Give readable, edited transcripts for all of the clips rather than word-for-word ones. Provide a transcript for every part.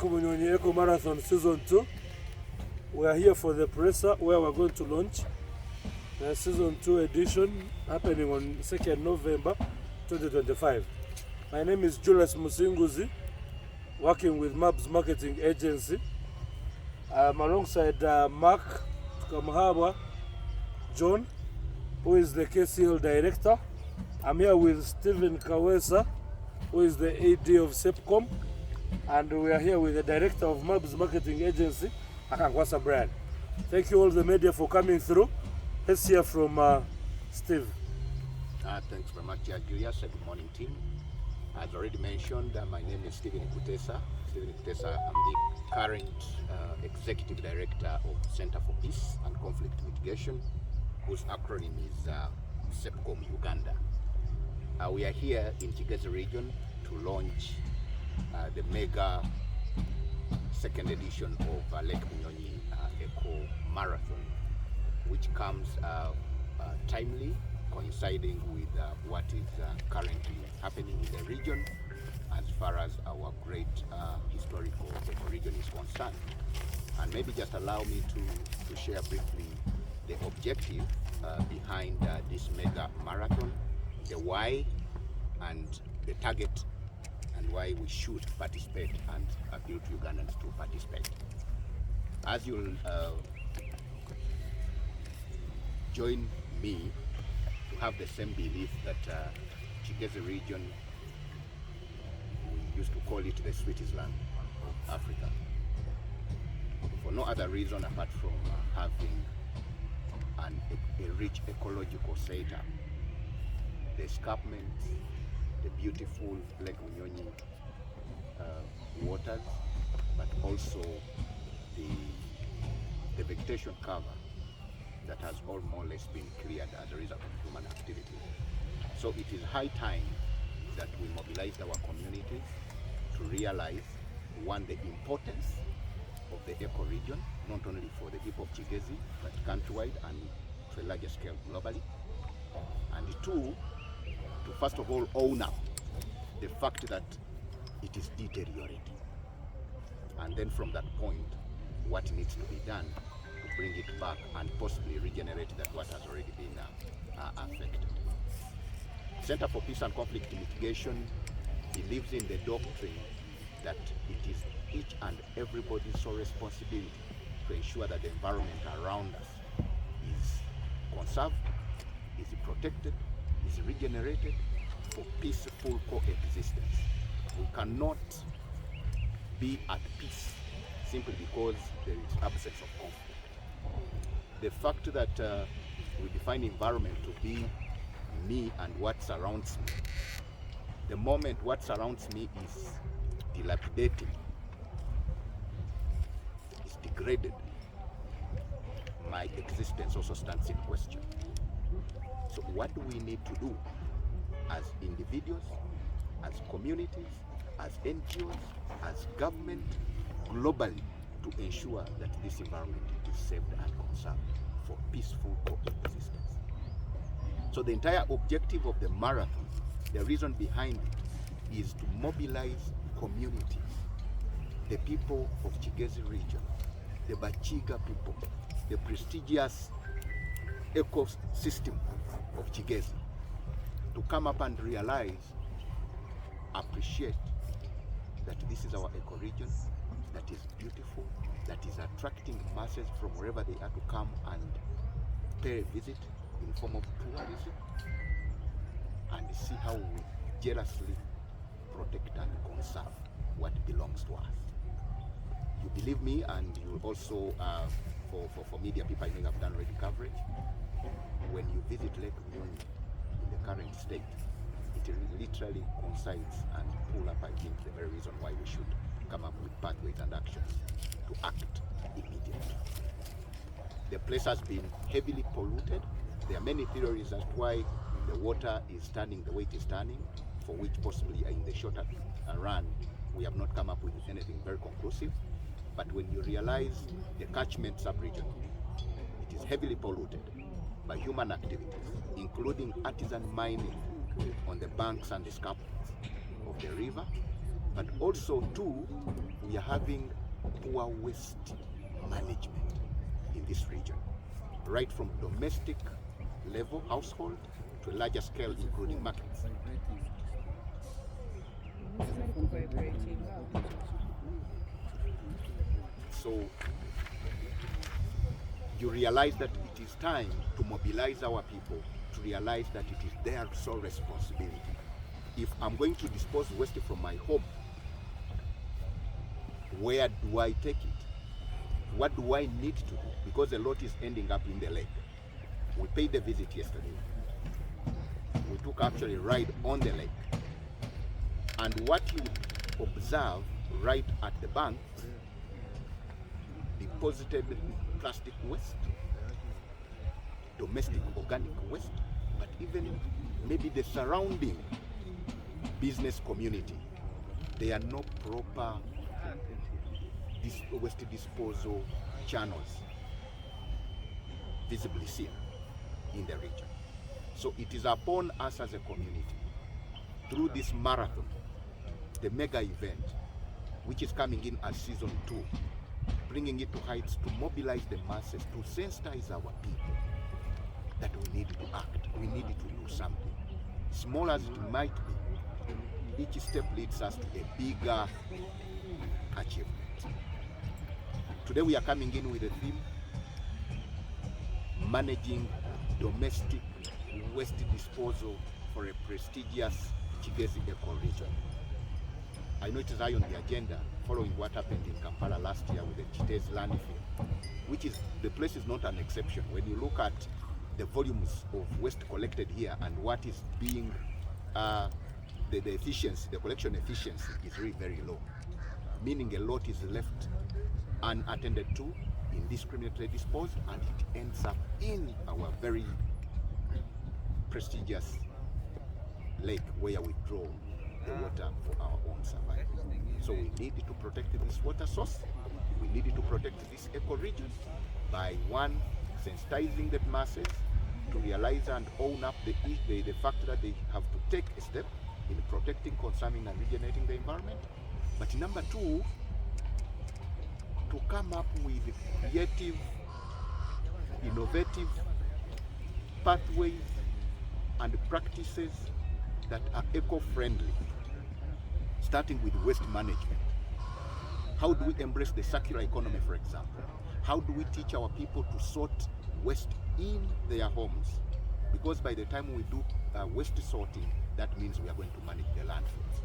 Bunyonyi Eco Marathon Season 2. We are here for the presser where we're going to launch the Season 2 edition happening on 2nd November 2025. My name is Julius Musinguzi, working with Mabs Marketing Agency. I'm alongside Mark Tukamhawa, John, who is the KCL Director. I'm here with Stephen Kawesa, who is the AD of SEPCOM. And we are here with the Director of Mabs Marketing Agency, Akangwasa Brand. Thank you all the media for coming through. Let's hear from Steve. Thanks very much, Julius. Good morning, team. As already mentioned, my name is Stephen Kutesa. I'm the current Executive Director of Center for Peace and Conflict Mitigation, whose acronym is SEPCOM Uganda. We are here in Kigezi region to launch the mega second edition of Lake Bunyonyi Eco Marathon, which comes timely, coinciding with what is currently happening in the region as far as our great historical region is concerned. And maybe just allow me to share briefly the objective behind this mega marathon, the why and the target, and why we should participate and appeal to Ugandans to participate. As you'll join me to have the same belief that Kigezi region, we used to call it the sweetest land of Africa, for no other reason apart from having a rich ecological setup, the escarpments, the beautiful Lake Bunyonyi waters, but also the vegetation cover that has all more or less been cleared as a result of human activity. So it is high time that we mobilized our communities to realize, one, the importance of the eco-region, not only for the people of Kigezi, but countrywide and to a larger scale globally. And two, to first of all own up the fact that it is deteriorating. And then from that point, what needs to be done to bring it back and possibly regenerate that what has already been affected. Center for Peace and Conflict Mitigation believes in the doctrine that it is each and everybody's sole responsibility to ensure that the environment around us is conserved, is protected, is regenerated for peaceful coexistence. We cannot be at peace simply because there is absence of conflict. The fact that we define environment to be me and what surrounds me, the moment what surrounds me is dilapidating, is degraded, my existence also stands in question. So what do we need to do as individuals, as communities, as NGOs, as government, globally, to ensure that this environment is saved and conserved for peaceful coexistence? So the entire objective of the marathon, the reason behind it, is to mobilize communities, the people of Kigezi region, the Bachiga people, the prestigious ecosystem of Kigezi, to come up and realize, appreciate that this is our ecoregion, that is beautiful, that is attracting masses from wherever they are to come and pay a visit in form of tourism, and see how we jealously protect and conserve what belongs to us. You believe me, and you also, for media people, I think I've done already coverage. When you visit Lake Bunyonyi in the current state, it literally coincides and pull up, I think, the very reason why we should come up with pathways and actions to act immediately. The place has been heavily polluted. There are many theories as to why the water is turning the way it is turning, for which possibly in the shorter run, we have not come up with anything very conclusive. But when you realize the catchment sub-region, it is heavily polluted by human activities, including artisan mining on the banks and escarpments of the river, But also too, we are having poor waste management in this region, right from domestic level household to a larger scale, including markets. So you realize that it is time to mobilize our people to realize that it is their sole responsibility. If I'm going to dispose waste from my home, where do I take it? What do I need to do? Because a lot is ending up in the lake. We paid a visit yesterday. We took actually a ride on the lake. And what you observe right at the bank, deposited plastic waste, domestic organic waste, but even maybe the surrounding business community, there are no proper waste disposal channels visibly seen in the region. So it is upon us as a community, through this marathon, the mega event, which is coming in as season 2, bringing it to heights to mobilize the masses, to sensitize our people that we need to act, we need to do something. Small as it might be, each step leads us to a bigger achievement. Today we are coming in with a theme, managing domestic waste disposal for a prestigious Kigezi eco-region. I know it is high on the agenda following what happened in Kampala last year with the Chitezi landfill, which is, the place is not an exception. When you look at the volumes of waste collected here and what is being, the efficiency, the collection efficiency is really very low, meaning a lot is left unattended to, indiscriminately disposed, and it ends up in our very prestigious lake where we draw the water for our own survival. So we need to protect this water source. We need to protect this eco-region by, one, sensitizing the masses to realize and own up the fact that they have to take a step in protecting, conserving, and regenerating the environment. But number 2, to come up with creative, innovative pathways and practices that are eco-friendly, starting with waste management. How do we embrace the circular economy, for example? How do we teach our people to sort waste in their homes? Because by the time we do waste sorting, that means we are going to manage the landfills.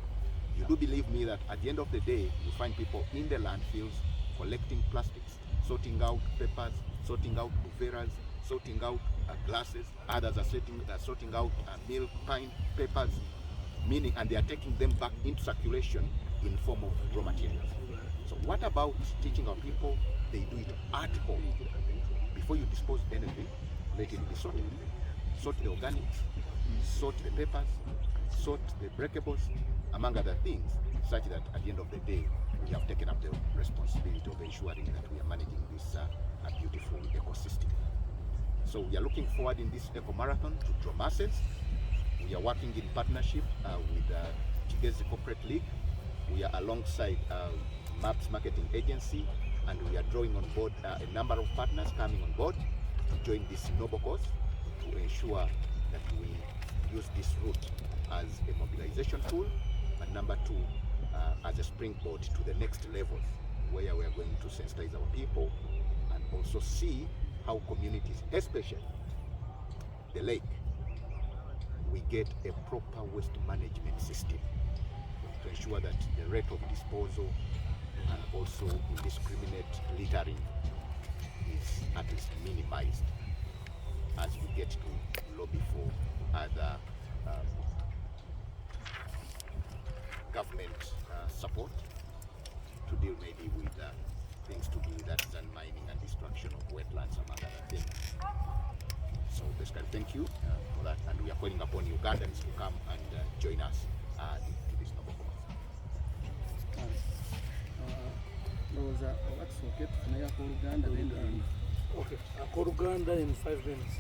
You do believe me that at the end of the day, you find people in the landfills collecting plastics, sorting out papers, sorting out buveras, sorting out glasses. Others are sorting out milk, pine, papers, meaning, and they are taking them back into circulation in form of raw materials. So what about teaching our people they do it at home? Before you dispose anything, let it be sorted. Sort the organics, sort the papers, sort the breakables, among other things, such that at the end of the day, we have taken up the responsibility of ensuring that we are managing this beautiful ecosystem. So we are looking forward in this eco marathon to draw masses. We are working in partnership with Kigezi Corporate League. We are alongside MAPS Marketing Agency, and we are drawing on board a number of partners coming on board to join this noble cause to ensure that we use this route as a mobilization tool, and number 2, as a springboard to the next levels, where we are going to sensitize our people and also see how communities, especially the lake, we get a proper waste management system to ensure that the rate of disposal and also indiscriminate littering is at least minimized as we get to lobby for other government support to deal maybe with things to do with artisan mining and destruction of wetlands, among other things. So basically, thank you for that, and we are calling upon Ugandans to come and join us into this noble cause. Okay, I'll call Uganda in 5 minutes.